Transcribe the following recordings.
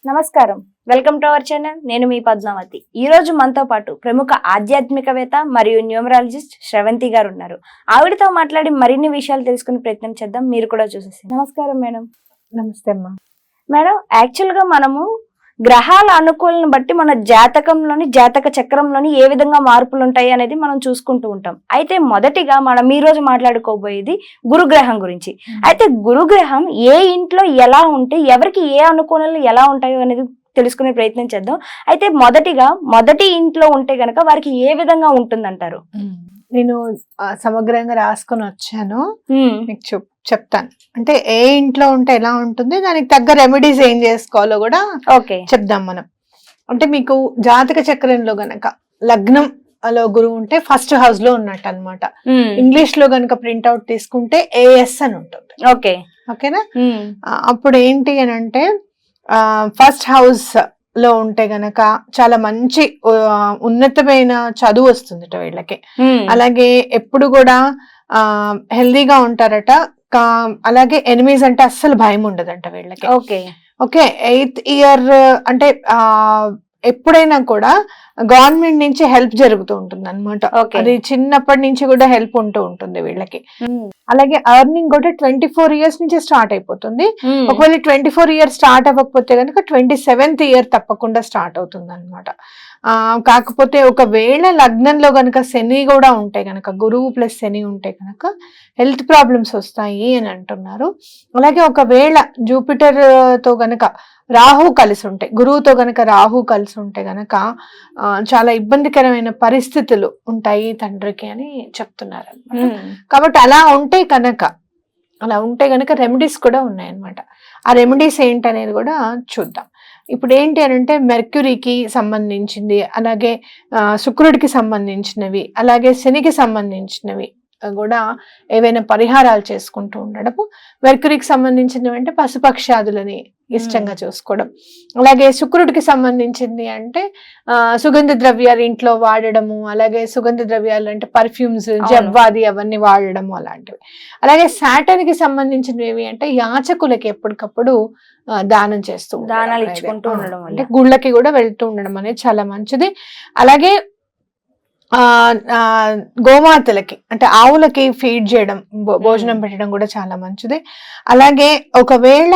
నమస్కారం, welcome to our channel. నేను మీ పద్మావతి. ఈ రోజు మనతో పాటు ప్రముఖ ఆధ్యాత్మికవేత్త మరియు న్యూమరాలజిస్ట్ శ్రవంతి గారు ఉన్నారు. ఆవిడతో మాట్లాడి మరిన్ని విషయాలు తెలుసుకునే ప్రయత్నం చేద్దాం. మీరు కూడా చూసేసి. నమస్కారం మేడం. నమస్తే అమ్మా. మేడం, యాక్చువల్ గా మనము గ్రహాల అనుకూలను బట్టి మన జాతకంలోని జాతక చక్రంలోని ఏ విధంగా మార్పులు ఉంటాయి అనేది మనం చూసుకుంటూ ఉంటాం. అయితే మొదటిగా మనం ఈ రోజు మాట్లాడుకోబోయేది గురుగ్రహం గురించి. అయితే గురుగ్రహం ఏ ఇంట్లో ఎలా ఉంటే ఎవరికి ఏ అనుకూలలు ఎలా ఉంటాయో అనేది తెలుసుకునే ప్రయత్నం చేద్దాం. అయితే మొదటిగా మొదటి ఇంట్లో ఉంటే గనక వారికి ఏ విధంగా ఉంటుందంటారు? నేను సమగ్రంగా రాసుకొని వచ్చాను, మీకు చెప్తాను. అంటే ఏ ఇంట్లో ఉంటే ఎలా ఉంటుంది, దానికి తగ్గ రెమెడీస్ ఏం చేసుకోవాలో కూడా చెప్దాం మనం. అంటే మీకు జాతక చక్రంలో గనక లగ్నం లో గురువు ఉంటే ఫస్ట్ హౌస్ లో ఉన్నట్టు అనమాట. ఇంగ్లీష్ లో గనక ప్రింట్అవుట్ తీసుకుంటే ఏఎస్ అని ఉంటుంది. ఓకేనా? అప్పుడు ఏంటి అని అంటే ఫస్ట్ హౌస్ లో ఉంటే గనక చాలా మంచి ఉన్నతమైన చదువు వస్తుందట వీళ్ళకి. అలాగే ఎప్పుడు కూడా హెల్దీగా ఉంటారట. అలాగే ఎనిమీస్ అంటే అస్సలు భయం ఉండదంట వీళ్ళకి. ఓకే, 8th ఇయర్ అంటే ఎప్పుడైనా కూడా గవర్నమెంట్ నుంచి హెల్ప్ జరుగుతూ ఉంటుంది అనమాట. అది చిన్నప్పటి నుంచి కూడా హెల్ప్ ఉంటూ ఉంటుంది వీళ్ళకి. అలాగే ఎర్నింగ్ కూడా 24 ఇయర్స్ నుంచి స్టార్ట్ అయిపోతుంది. ఒకవేళ 24 ఇయర్స్ స్టార్ట్ అవ్వకపోతే కనుక 27th ఇయర్ తప్పకుండా స్టార్ట్ అవుతుంది అనమాట. కాకపోతే ఒకవేళ లగ్నంలో గనక శని కూడా ఉంటే గనక, గురువు ప్లస్ శని ఉంటే గనక హెల్త్ ప్రాబ్లమ్స్ వస్తాయి అని అంటున్నారు. అలాగే ఒకవేళ జూపిటర్ తో గనక రాహు కలిసి ఉంటే, గురువుతో గనక రాహు కలిసి ఉంటే గనక చాలా ఇబ్బందికరమైన పరిస్థితులు ఉంటాయి తండ్రికి అని చెప్తున్నారు అనమాట. కాబట్టి అలా ఉంటే గనక రెమెడీస్ కూడా ఉన్నాయన్నమాట. ఆ రెమెడీస్ ఏంటనేది కూడా చూద్దాం. ఇప్పుడు ఏంటి అని అంటే మెర్క్యూరీకి సంబంధించింది, అలాగే శుక్రుడికి సంబంధించినవి, అలాగే శనికి సంబంధించినవి కూడా ఏవైనా పరిహారాలు చేసుకుంటూ ఉండడము. మెర్క్యూరీకి సంబంధించినవి అంటే పశుపక్షాదులని ఇష్టంగా చూసుకోవడం. అలాగే శుక్రుడికి సంబంధించింది అంటే సుగంధ ద్రవ్యాలు ఇంట్లో వాడడము, అలాగే సుగంధ ద్రవ్యాలు అంటే పర్ఫ్యూమ్స్, జవ్వాది అవన్నీ వాడడము అలాంటివి. అలాగే సాటర్న్ కి సంబంధించినవి ఏవి అంటే యాచకులకి ఎప్పటికప్పుడు దానం చేస్తూ ఉండడం, అంటే గుళ్ళకి కూడా వెళ్తూ ఉండడం అనేది చాలా మంచిది. అలాగే గోమాతలకి అంటే ఆవులకి ఫీడ్ చేయడం, భోజనం పెట్టడం కూడా చాలా మంచిది. అలాగే ఒకవేళ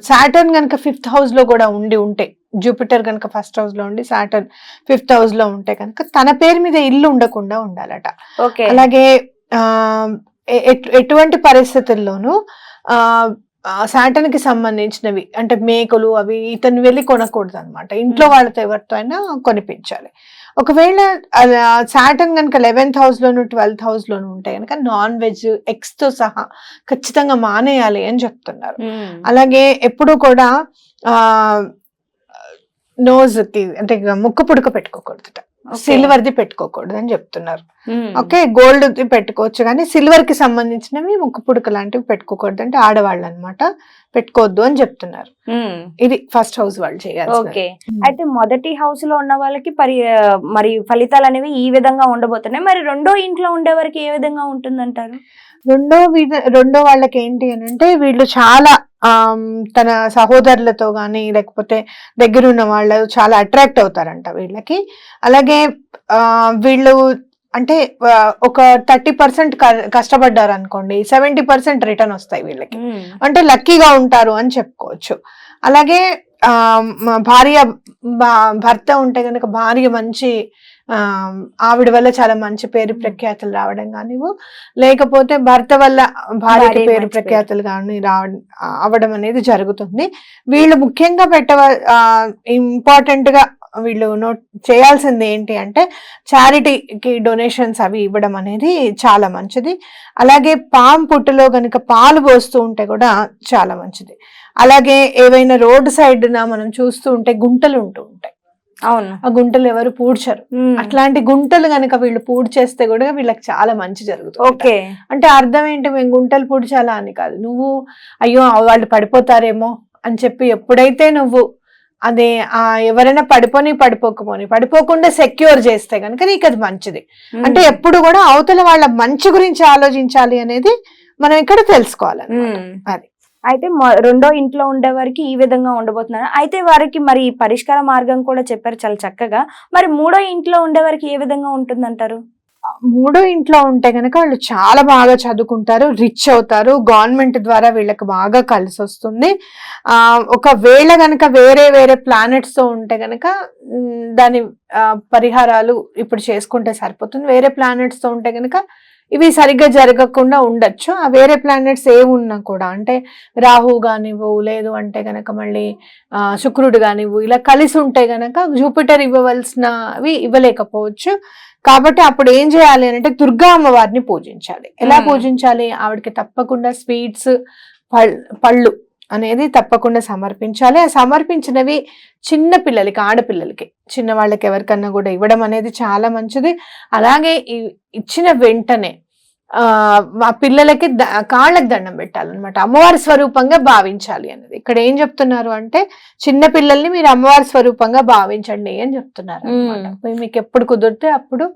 సాటర్న్ కనుక 5th హౌస్ లో కూడా ఉంటే, జూపిటర్ కనుక ఫస్ట్ హౌస్ లో ఉండి సాటర్న్ 5th హౌస్ లో ఉంటే కనుక తన పేరు మీద ఇల్లు ఉండకుండా ఉండాలట. అలాగే ఎటువంటి పరిస్థితుల్లోనూ సాటర్న్ కి సంబంధించినవి అంటే మేకలు అవి ఇతను వెళ్ళి కొనకూడదు అనమాట. ఇంట్లో వాళ్ళతో ఎవరితో అయినా కొనిపించాలి. ఒకవేళ సాటర్న్ కనుక 11th హౌస్ లోను 12th హౌస్ లోను ఉంటే కనుక నాన్ వెజ్, ఎగ్స్ తో సహా ఖచ్చితంగా మానేయాలి అని చెప్తున్నారు. అలాగే ఎప్పుడు కూడా నోజ్ కి అంటే ముక్కు పుడక పెట్టుకోకూడదుట, సిల్వర్ ది పెట్టుకోకూడదు అని చెప్తున్నారు. ఓకే, గోల్డ్ ది పెట్టుకోవచ్చు కానీ సిల్వర్ కి సంబంధించినవి ముక్కు పుడక లాంటివి పెట్టుకోకూడదు, అంటే ఆడవాళ్ళు అనమాట, పెట్టుకోవద్దు అని చెప్తున్నారు. ఇది ఫస్ట్ హౌస్ వాళ్ళు చేయాలి. ఓకే, అయితే మొదటి హౌస్ లో ఉన్న వాళ్ళకి మరి ఫలితాలు అనేవి ఈ విధంగా ఉండబోతున్నాయి. మరి రెండో ఇంట్లో ఉండే వారికి ఏ విధంగా ఉంటుందంటారు? రెండో వాళ్ళకి ఏంటి అని అంటే వీళ్ళు చాలా తన సహోదరులతో గాని లేకపోతే దగ్గరున్న వాళ్ళు చాలా అట్రాక్ట్ అవుతారంట వీళ్ళకి. అలాగే వీళ్ళు అంటే ఒక 30% కష్టపడ్డారు అనుకోండి, 70% రిటర్న్ వస్తాయి వీళ్ళకి, అంటే లక్కీగా ఉంటారు అని చెప్పుకోవచ్చు. అలాగే భర్త ఉంటే కనుక భార్య మంచి ఆవిడ వల్ల చాలా మంచి పేరు ప్రఖ్యాతులు రావడం కానివ్వు, లేకపోతే భర్త వల్ల భార్యకి పేరు ప్రఖ్యాతులు కానీ అవడం అనేది జరుగుతుంది. వీళ్ళు ముఖ్యంగా ఇంపార్టెంట్ గా వీళ్ళు నోట్ చేయాల్సింది ఏంటి అంటే చారిటీకి డొనేషన్స్ అవి ఇవ్వడం అనేది చాలా మంచిది. అలాగే పాము పుట్టులో గనుక పాలు పోస్తూ ఉంటే కూడా చాలా మంచిది. అలాగే ఏవైనా రోడ్ సైడ్ మనం చూస్తూ ఉంటే గుంటలు ఉంటూ ఉంటాయి, అవును, ఆ గుంటలు ఎవరు పూడ్చరు. అట్లాంటి గుంటలు గనక వీళ్ళు పూడ్చేస్తే కూడా వీళ్ళకి చాలా మంచి జరుగుతుంది. అంటే అర్థం ఏంటి, మేము గుంటలు పూడ్చాలా అని కాదు, నువ్వు అయ్యో వాళ్ళు పడిపోతారేమో అని చెప్పి ఎప్పుడైతే నువ్వు అదే ఎవరైనా పడిపోకుండా సెక్యూర్ చేస్తే కనుక నీకు అది మంచిది. అంటే ఎప్పుడు కూడా అవతల వాళ్ళ మంచి గురించి ఆలోచించాలి అనేది మనం ఇక్కడ తెలుసుకోవాలి. అది అయితే రెండో ఇంట్లో ఉండే వారికి ఈ విధంగా ఉండబోతున్నారు. అయితే వారికి మరి పరిష్కార మార్గం కూడా చెప్పారు చాలా చక్కగా. మరి మూడో ఇంట్లో ఉండే వారికి ఏ విధంగా ఉంటుందంటారు? మూడో ఇంట్లో ఉంటే గనక వాళ్ళు చాలా బాగా చదువుకుంటారు, రిచ్ అవుతారు, గవర్నమెంట్ ద్వారా వీళ్ళకి బాగా కలిసి వస్తుంది. ఒకవేళ గనక వేరే వేరే ప్లానెట్స్ తో ఉంటే గనక దాని పరిహారాలు ఇప్పుడు చేసుకుంటే సరిపోతుంది. వేరే ప్లానెట్స్ తో ఉంటే గనక ఇవి సరిగ్గా జరగకుండా ఉండొచ్చు. ఆ వేరే ప్లానెట్స్ ఏమున్నా కూడా, అంటే రాహు కానివ్వు, లేదు అంటే గనక మళ్ళీ శుక్రుడు కానివ్వు, ఇలా కలిసి ఉంటే గనక జూపిటర్ ఇవ్వవలసినవి ఇవ్వలేకపోవచ్చు. కాబట్టి అప్పుడు ఏం చేయాలి అంటే దుర్గా అమ్మవారిని పూజించాలి. ఎలా పూజించాలి? ఆవిడకి తప్పకుండా స్వీట్స్, పళ్ళు అనేది తప్పకుండా సమర్పించాలి. ఆ సమర్పించినవి చిన్న పిల్లలకి, ఆడపిల్లలకి, చిన్న వాళ్ళకి ఎవరికన్నా కూడా ఇవ్వడం అనేది చాలా మంచిది. అలాగే ఇచ్చిన వెంటనే ఆ పిల్లలకి కాళ్ళకి దండం పెట్టాలన్నమాట. అమ్మవారి స్వరూపంగా భావించాలి అనేది. ఇక్కడ ఏం చెప్తున్నారు అంటే చిన్న పిల్లల్ని మీరు అమ్మవారి స్వరూపంగా భావించండి అని చెప్తున్నారు అనమాట. మీకు ఎప్పుడు కుదిరితే అప్పుడు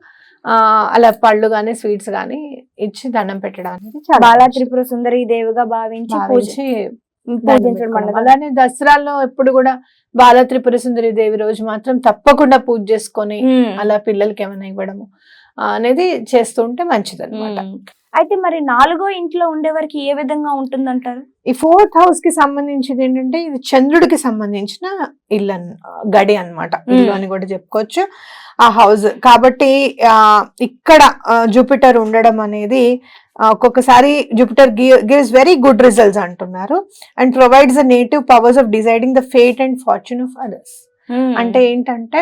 అలా పళ్ళు గాని, స్వీట్స్ గాని ఇచ్చి దండం పెట్టడం అనేది చాలా బాలా త్రిపుర సుందరి దేవిగా భావించి పూజించడం. అలానే దసరాలో ఎప్పుడు కూడా బాలా త్రిపుర సుందరి దేవి రోజు మాత్రం తప్పకుండా పూజ చేసుకొని అలా పిల్లలకి ఏమైనా ఇవ్వడము అనేది చేస్తూ ఉంటే మంచిది అనమాట. అయితే మరి నాలుగో ఇంట్లో ఉండే వారికి ఏ విధంగా ఉంటుందంటారు? ఈ 4th హౌస్ కి సంబంధించింది ఏంటంటే ఇది చంద్రుడికి సంబంధించిన ఇల్లు గడి అన్నమాట. ఇల్లు అని కూడా చెప్పుకోవచ్చు ఆ హౌస్. కాబట్టి ఇక్కడ జూపిటర్ ఉండడం అనేది ఒక్కొక్కసారి Jupiter gives very good results అంటున్నారు. And provides the native powers of deciding the fate and fortune of others. అంటే ఏంటంటే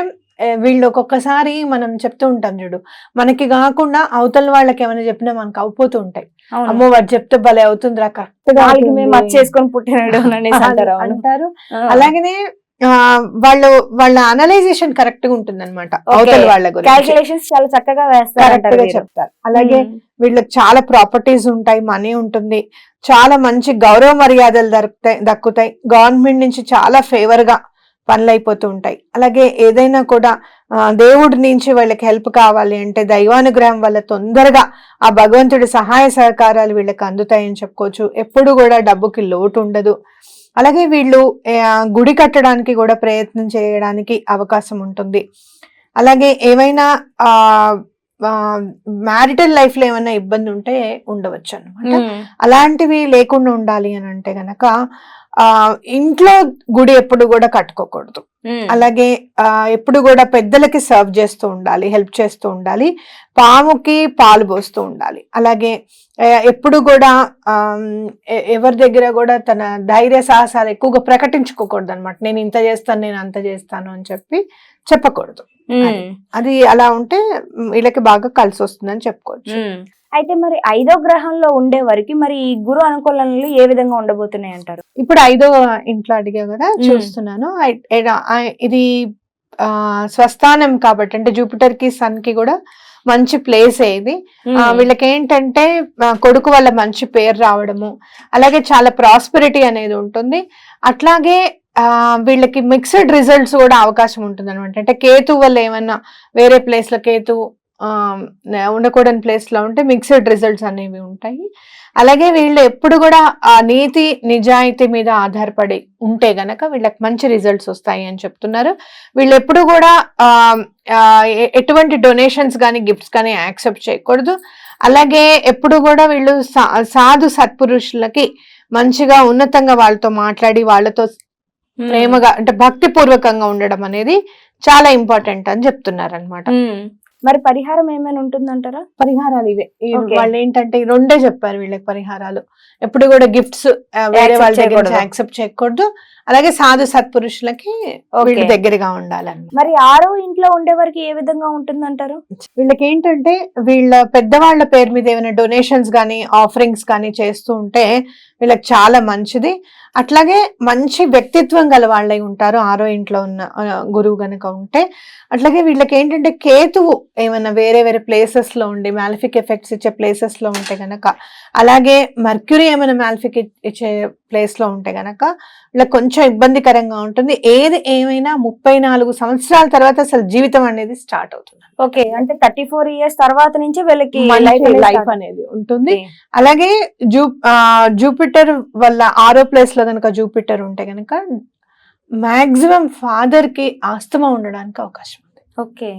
వీళ్ళు ఒక్కొక్కసారి మనం చెప్తూ ఉంటాం చూడు, మనకి కాకుండా అవతల వాళ్ళకి ఏమైనా చెప్పినా మనకు అయిపోతూ ఉంటాయి. అమ్మో వాడు చెప్తే భలే అవుతుందిరా, కరెక్ట్ గా చేసుకొని పుట్టినాడు అంటారు. అలాగనే వాళ్ళ అనలైజేషన్ కరెక్ట్ గా ఉంటుంది అనమాట. అవతల వాళ్ళ గురించి చాలా చక్కగా కరెక్ట్ గా చెప్తారు. అలాగే వీళ్ళకి చాలా ప్రాపర్టీస్ ఉంటాయి, మనీ ఉంటుంది, చాలా మంచి గౌరవ మర్యాదలు దక్కుతాయి. గవర్నమెంట్ నుంచి చాలా ఫేవర్ గా పనులు అయిపోతూ ఉంటాయి. అలాగే ఏదైనా కూడా దేవుడి నుంచి వాళ్ళకి హెల్ప్ కావాలి అంటే దైవానుగ్రహం వల్ల తొందరగా ఆ భగవంతుడి సహాయ సహకారాలు వీళ్ళకి అందుతాయని చెప్పుకోవచ్చు. ఎప్పుడు కూడా డబ్బుకి లోటు ఉండదు. అలాగే వీళ్ళు గుడి కట్టడానికి కూడా ప్రయత్నం చేయడానికి అవకాశం ఉంటుంది. అలాగే ఏమైనా మ్యారిటల్ లైఫ్ లో ఏమైనా ఇబ్బంది ఉంటే ఉండవచ్చు అనమాట. అలాంటివి లేకుండా ఉండాలి అని అంటే గనక ఇంట్లో గుడి ఎప్పుడు కూడా కట్టుకోకూడదు. అలాగే ఎప్పుడు కూడా పెద్దలకి సర్వ్ చేస్తూ ఉండాలి, హెల్ప్ చేస్తూ ఉండాలి, పాముకి పాలు పోస్తూ ఉండాలి. అలాగే ఎప్పుడు కూడా ఎవరి దగ్గర కూడా తన ధైర్య సాహసాలు ఎక్కువగా ప్రకటించుకోకూడదు అనమాట. నేను ఇంత చేస్తాను, నేను అంత చేస్తాను అని చెప్పకూడదు. అది అలా ఉంటే వీళ్ళకి బాగా కలిసి వస్తుందని చెప్పుకోవచ్చు. అయితే మరి 5వ గ్రహంలో ఉండే వారికి మరి ఈ గురు అనుకూలనలు ఏ విధంగా ఉండబోతున్నాయి అంటారు? ఇప్పుడు 5వ ఇంట్లో అడిగా కదా, చూస్తున్నాను. ఇది స్వస్థానం కాబట్టి, అంటే జూపిటర్ కి సన్ కి కూడా మంచి ప్లేస్ ఇది. వీళ్ళకి ఏంటంటే కొడుకు వల్ల మంచి పేరు రావడము, అలాగే చాలా ప్రాస్పెరిటీ అనేది ఉంటుంది. అట్లాగే వీళ్ళకి మిక్స్డ్ రిజల్ట్స్ కూడా అవకాశం ఉంటుంది అనమాట. అంటే కేతు వల్ల ఏమన్నా వేరే ప్లేస్ లో కేతు ఉండకూడని ప్లేస్ లో ఉంటే మిక్స్డ్ రిజల్ట్స్ అనేవి ఉంటాయి. అలాగే వీళ్ళు ఎప్పుడు కూడా ఆ నీతి నిజాయితీ మీద ఆధారపడి ఉంటే గనక వీళ్ళకి మంచి రిజల్ట్స్ వస్తాయి అని చెప్తున్నారు. వీళ్ళు ఎప్పుడు కూడా ఎటువంటి డొనేషన్స్ కానీ గిఫ్ట్స్ కానీ యాక్సెప్ట్ చేయకూడదు. అలాగే ఎప్పుడు కూడా వీళ్ళు సాధు సత్పురుషులకి మంచిగా ఉన్నతంగా వాళ్ళతో మాట్లాడి వాళ్ళతో ప్రేమగా, అంటే భక్తి పూర్వకంగా ఉండడం అనేది చాలా ఇంపార్టెంట్ అని చెప్తున్నారు అనమాట. మరి పరిహారం ఏమైనా ఉంటుందంటారా? పరిహారాలు ఇవే. వాళ్ళు ఏంటంటే రెండే చెప్పారు వీళ్ళకి పరిహారాలు. ఎప్పుడు కూడా గిఫ్ట్స్ వేరే వాళ్ళ దగ్గర యాక్సెప్ట్ చేయకూడదు. అలాగే సాధు సత్పురుషులకి వీళ్ళ దగ్గరగా ఉండాలని. మరి 6వ ఇంట్లో ఉండే వారికి ఏ విధంగా ఉంటుందంటారు? వీళ్ళకి ఏంటంటే వీళ్ళ పెద్దవాళ్ళ పేరు మీద ఏమైనా డొనేషన్స్ కానీ ఆఫరింగ్స్ కానీ చేస్తూ ఉంటే వీళ్ళకి చాలా మంచిది. అట్లాగే మంచి వ్యక్తిత్వం గల వాళ్ళై ఉంటారు 6వ ఇంట్లో ఉన్న గురువు గనక ఉంటే. అట్లాగే వీళ్ళకి ఏంటంటే కేతువు ఏమైనా వేరే వేరే ప్లేసెస్ లో ఉండి మాలిఫిక్ ఎఫెక్ట్స్ ఇచ్చే ప్లేసెస్ లో ఉంటే గనక, అలాగే మర్క్యూరీ ఏమైనా మాలిఫిక్ ఇచ్చే ప్లేస్ లో ఉంటే గనక వీళ్ళకి కొంచెం ఇబ్బందికరంగా ఉంటుంది. ఏది ఏమైనా 34 సంవత్సరాల తర్వాత అసలు జీవితం అనేది స్టార్ట్ అవుతుంది. ఓకే, అంటే 34 years తర్వాత నుంచి వీళ్ళకి లైఫ్ అనేది ఉంటుంది. అలాగే జూపిటర్ వల్ల 6వ ప్లేస్ లో కనుక జూపిటర్ ఉంటే గనక మాక్సిమం ఫాదర్ కి ఆస్తమా ఉండడానికి అవకాశం ఉంది. ఓకే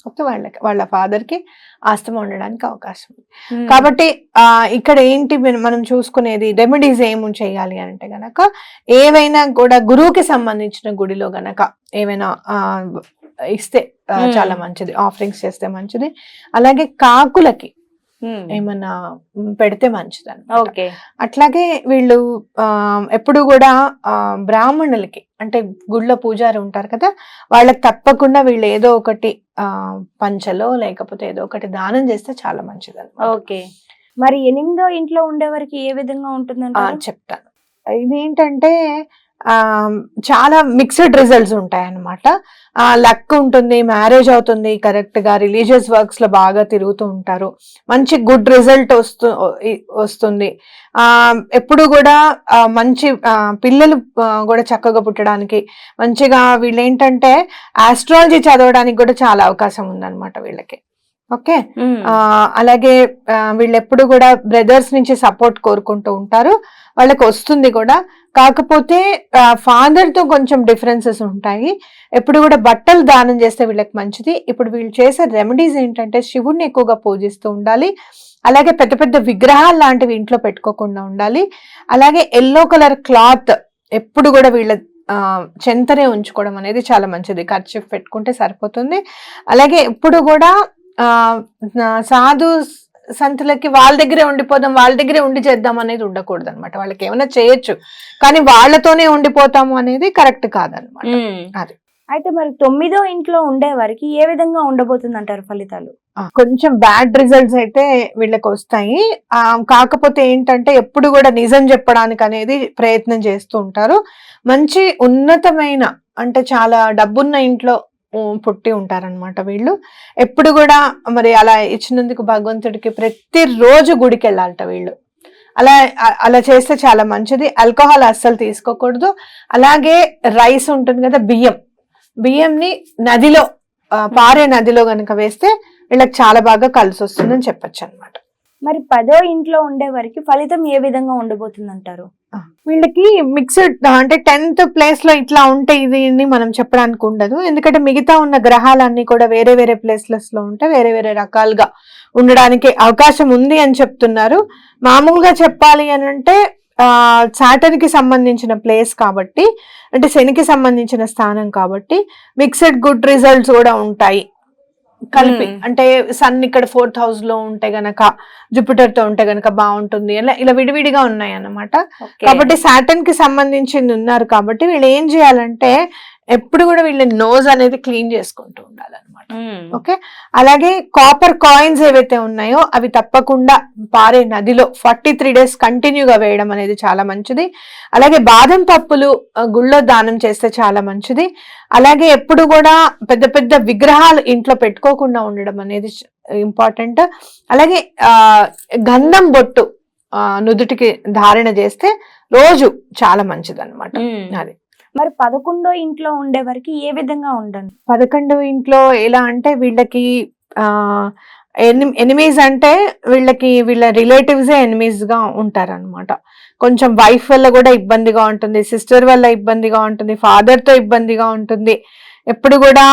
ఓకే, వాళ్ళ ఫాదర్ కి ఆస్తమా ఉండడానికి అవకాశం ఉంది. కాబట్టి ఇక్కడ ఏంటి మనం చూసుకునేది రెమెడీస్ ఏమి చేయాలి అంటే గనక ఏవైనా కూడా గురువుకి సంబంధించిన గుడిలో గనక ఏమైనా ఇస్తే చాలా మంచిది, ఆఫరింగ్స్ చేస్తే మంచిది. అలాగే కాకులకి ఏమన్నా పెడితే మంచిది అన్నమాట. అట్లాగే వీళ్ళు ఎప్పుడు కూడా బ్రాహ్మణులకి అంటే గుళ్ళ పూజారి ఉంటారు కదా, వాళ్ళకి తప్పకుండా వీళ్ళు ఏదో ఒకటి పంచలో లేకపోతే ఏదో ఒకటి దానం చేస్తే చాలా మంచిది అన్నమాట. ఓకే, మరి 8వ ఇంట్లో ఉండేవారికి ఏ విధంగా ఉంటుందంటే చెప్తాను. ఇదేంటంటే చాలా మిక్స్డ్ రిజల్ట్స్ ఉంటాయి అన్నమాట. లక్ ఉంటుంది, మ్యారేజ్ అవుతుంది కరెక్ట్ గా, రిలీజియస్ వర్క్స్ లో బాగా తిరుగుతూ ఉంటారు, మంచి గుడ్ రిజల్ట్ వస్తుంది. ఎప్పుడు కూడా మంచి పిల్లలు కూడా చక్కగా పుట్టడానికి మంచిగా వీళ్ళు ఏంటంటే ఆస్ట్రాలజీ చదవడానికి కూడా చాలా అవకాశం ఉందన్నమాట వీళ్ళకి. ఓకే, అలాగే వీళ్ళు ఎప్పుడు కూడా బ్రదర్స్ నుంచి సపోర్ట్ కోరుకుంటూ ఉంటారు, వాళ్ళకి వస్తుంది కూడా. కాకపోతే ఫాదర్ తో కొంచెం డిఫరెన్సెస్ ఉంటాయి. ఎప్పుడు కూడా బట్టలు దానం చేస్తే వీళ్ళకి మంచిది. ఇప్పుడు వీళ్ళు చేసే రెమెడీస్ ఏంటంటే శివుణ్ణి ఎక్కువగా పూజిస్తూ ఉండాలి, అలాగే పెద్ద పెద్ద విగ్రహాలు లాంటివి ఇంట్లో పెట్టుకోకుండా ఉండాలి. అలాగే ఎల్లో కలర్ క్లాత్ ఎప్పుడు కూడా వీళ్ళ చెంతనే ఉంచుకోవడం అనేది చాలా మంచిది, కర్చీఫ్ పెట్టుకుంటే సరిపోతుంది. అలాగే ఎప్పుడు కూడా సాధు సంతులకి వాళ్ళ దగ్గరే ఉండిపోదాం, వాళ్ళ దగ్గరే ఉండి చేద్దాం అనేది ఉండకూడదు అనమాట. వాళ్ళకి ఏమైనా చేయొచ్చు కానీ వాళ్ళతోనే ఉండిపోతాము అనేది కరెక్ట్ కాదనమాట. అది అయితే మరి 9వ ఇంట్లో ఉండే వారికి ఏ విధంగా ఉండబోతుంది అంటారు ఫలితాలు? కొంచెం బ్యాడ్ రిజల్ట్స్ అయితే వీళ్ళకి వస్తాయి. కాకపోతే ఏంటంటే ఎప్పుడు కూడా నిజం చెప్పడానికి అనేది ప్రయత్నం చేస్తూ ఉంటారు. మంచి ఉన్నతమైన అంటే చాలా డబ్బున్న ఇంట్లో పుట్టి ఉంటారనమాట వీళ్ళు. ఎప్పుడు కూడా మరి అలా ఇచ్చినందుకు భగవంతుడికి ప్రతిరోజు గుడికి వెళ్ళాలట వీళ్ళు. అలా చేస్తే చాలా మంచిది. ఆల్కహాల్ అస్సలు తీసుకోకూడదు. అలాగే రైస్ ఉంటుంది కదా, బియ్యంని నదిలో పారే నదిలో గనక వేస్తే వీళ్ళకి చాలా బాగా కలిసి వస్తుందని చెప్పచ్చు అనమాట. మరి 10వ ఇంట్లో ఉండే వారికి ఫలితం ఏ విధంగా ఉండబోతుంది అంటారు? వీళ్ళకి మిక్స్డ్ అంటే 10th ప్లేస్ లో ఇట్లా ఉంటే ఇది మనం చెప్పడానికి ఉండదు. ఎందుకంటే మిగతా ఉన్న గ్రహాలన్నీ కూడా వేరే వేరే ప్లేసెస్ లో ఉంటే వేరే వేరే రకాలుగా ఉండడానికి అవకాశం ఉంది అని చెప్తున్నారు. మామూలుగా చెప్పాలి అని అంటే సాటర్న్ కి సంబంధించిన ప్లేస్ కాబట్టి, అంటే శనికి సంబంధించిన స్థానం కాబట్టి మిక్స్డ్ గుడ్ రిజల్ట్స్ కూడా ఉంటాయి కలిపి. అంటే సన్ ఇక్కడ 4th house లో ఉంటే గనక జూపిటర్ తో ఉంటే గనక బాగుంటుంది, ఇలా విడివిడిగా ఉన్నాయి అన్నమాట. కాబట్టి సాటర్న్ కి సంబంధించింది ఉన్నారు కాబట్టి వీళ్ళు ఏం చేయాలంటే ఎప్పుడు కూడా వీళ్ళ నోజ్ అనేది క్లీన్ చేసుకుంటూ ఉండాలన్నమాట. ఓకే, అలాగే కాపర్ కాయిన్స్ ఏవైతే ఉన్నాయో అవి తప్పకుండా పారే నదిలో 43 days కంటిన్యూగా వేయడం అనేది చాలా మంచిది. అలాగే బాదం పప్పులు గుళ్ళో దానం చేస్తే చాలా మంచిది. అలాగే ఎప్పుడు కూడా పెద్ద పెద్ద విగ్రహాలు ఇంట్లో పెట్టుకోకుండా ఉండడం అనేది ఇంపార్టెంట్. అలాగే గంధం బొట్టు నుదుటికి ధారణ చేస్తే రోజు చాలా మంచిది అన్నమాట. అది మరి 11వ ఇంట్లో ఉండే వారికి ఏ విధంగా ఉండండి? 11వ ఇంట్లో ఎలా అంటే వీళ్ళకి ఎనిమీస్ అంటే వీళ్ళ రిలేటివ్సే ఎనిమీస్ గా ఉంటారన్నమాట. కొంచెం వైఫ్ వల్ల కూడా ఇబ్బందిగా ఉంటుంది, సిస్టర్ వల్ల ఇబ్బందిగా ఉంటుంది, ఫాదర్ తో ఇబ్బందిగా ఉంటుంది. ఎప్పుడు కూడా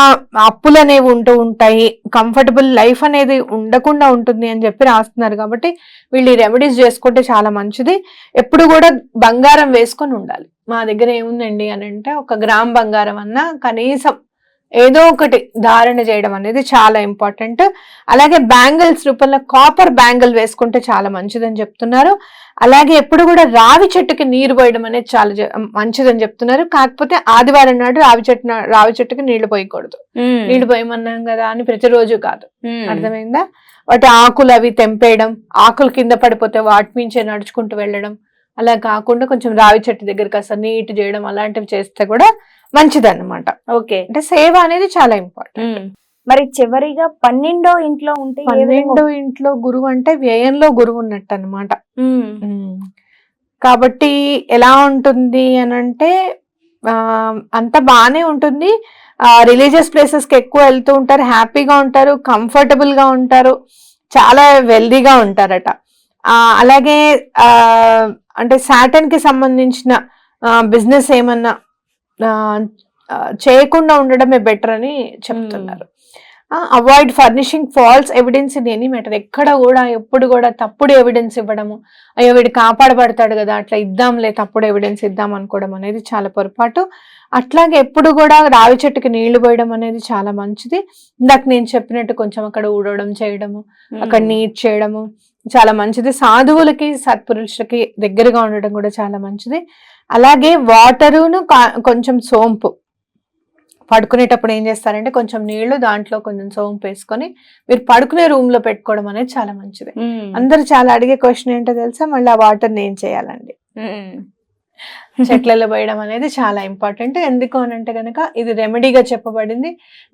అప్పులు అనేవి ఉంటూ ఉంటాయి, కంఫర్టబుల్ లైఫ్ అనేది ఉండకుండా ఉంటుంది అని చెప్పి రాస్తున్నారు. కాబట్టి వీళ్ళు రెమెడీస్ చేసుకుంటే చాలా మంచిది. ఎప్పుడు కూడా బంగారం వేసుకొని ఉండాలి. మా దగ్గర ఏముందండి అని అంటే 1 గ్రామ్ బంగారం అన్నా కనీసం ఏదో ఒకటి ధారణ చేయడం అనేది చాలా ఇంపార్టెంట్. అలాగే బ్యాంగిల్స్ రూపంలో కాపర్ బ్యాంగిల్ వేసుకుంటే చాలా మంచిదని చెప్తున్నారు. అలాగే ఎప్పుడు కూడా రావి చెట్టుకి నీరు పోయడం అనేది చాలా మంచిదని చెప్తున్నారు. కాకపోతే ఆదివారం నాడు రావి చెట్టుకి నీళ్లు పోయకూడదు. నీళ్లు పోయమన్నాం కదా అని ప్రతిరోజు కాదు, అర్థమైందా? వాటి ఆకులు అవి తెంపేయడం, ఆకులు కింద పడిపోతే వాటి మించే నడుచుకుంటూ వెళ్ళడం, అలా కాకుండా కొంచెం రావి చెట్టు దగ్గర కాస్త నీట్ చేయడం అలాంటివి చేస్తే కూడా మంచిదన్నమాట. ఓకే, అంటే సేవ అనేది చాలా ఇంపార్టెంట్. మరి చివరిగా 12వ ఇంట్లో ఉంటే 12వ ఇంట్లో గురువు అంటే వ్యయంలో గురువు ఉన్నట్టు అనమాట. కాబట్టి ఎలా ఉంటుంది అని అంటే అంత బాగానే ఉంటుంది. రిలీజియస్ ప్లేసెస్ కి ఎక్కువ వెళ్తూ ఉంటారు, హ్యాపీగా ఉంటారు, కంఫర్టబుల్ గా ఉంటారు, చాలా వెల్దీగా ఉంటారట. అలాగే అంటే సాటర్న్ కి సంబంధించిన బిజినెస్ ఏమన్నా చేయకుండా ఉండడమే బెటర్ అని చెప్తున్నారు. Avoid furnishing falls evidence in any matter. ఎక్కడ కూడా ఎప్పుడు కూడా తప్పుడు ఎవిడెన్స్ ఇవ్వడము, అయ్యో వీడు కాపాడబడతాడు కదా అట్లా ఇద్దాంలే, తప్పుడు ఎవిడెన్స్ ఇద్దాం అనుకోవడం అనేది చాలా పొరపాటు. అట్లాగే ఎప్పుడు కూడా రావి చెట్టుకి నీళ్లు పోయడం అనేది చాలా మంచిది. ఇందాక నేను చెప్పినట్టు కొంచెం అక్కడ ఊడవడం చేయడము, అక్కడ నీట్ చేయడము చాలా మంచిది. సాధువులకి సత్పురుషులకి దగ్గరగా ఉండడం కూడా చాలా మంచిది. అలాగే వాటరును కొంచెం సోంపు, పడుకునేటప్పుడు ఏం చేస్తారంటే కొంచెం నీళ్లు దాంట్లో కొంచెం సోంపు వేసుకొని మీరు పడుకునే రూమ్ లో పెట్టుకోవడం అనేది చాలా మంచిది. అందరూ చాలా అడిగే క్వశ్చన్ ఏంటో తెలుసా, మళ్ళీ ఆ వాటర్ ఏం చేయాలండి? చెట్లలో పోయడం అనేది చాలా ఇంపార్టెంట్. ఎందుకు అని అంటే గనక ఇది రెమెడీగా చెప్పబడింది.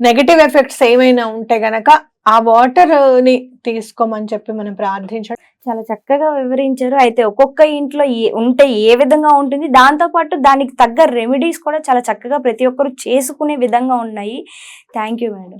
నెగటివ్ ఎఫెక్ట్స్ ఏమైనా ఉంటే గనక ఆ వాటర్ ని తీసుకోమని చెప్పి మనం ప్రార్థించడం. చాలా చక్కగా వివరించారు. అయితే ఒక్కొక్క ఇంట్లో ఉంటే ఏ విధంగా ఉంటుంది, దాంతో పాటు దానికి తగ్గ రెమెడీస్ కూడా చాలా చక్కగా ప్రతి ఒక్కరు చేసుకునే విధంగా ఉన్నాయి. Thank you madam.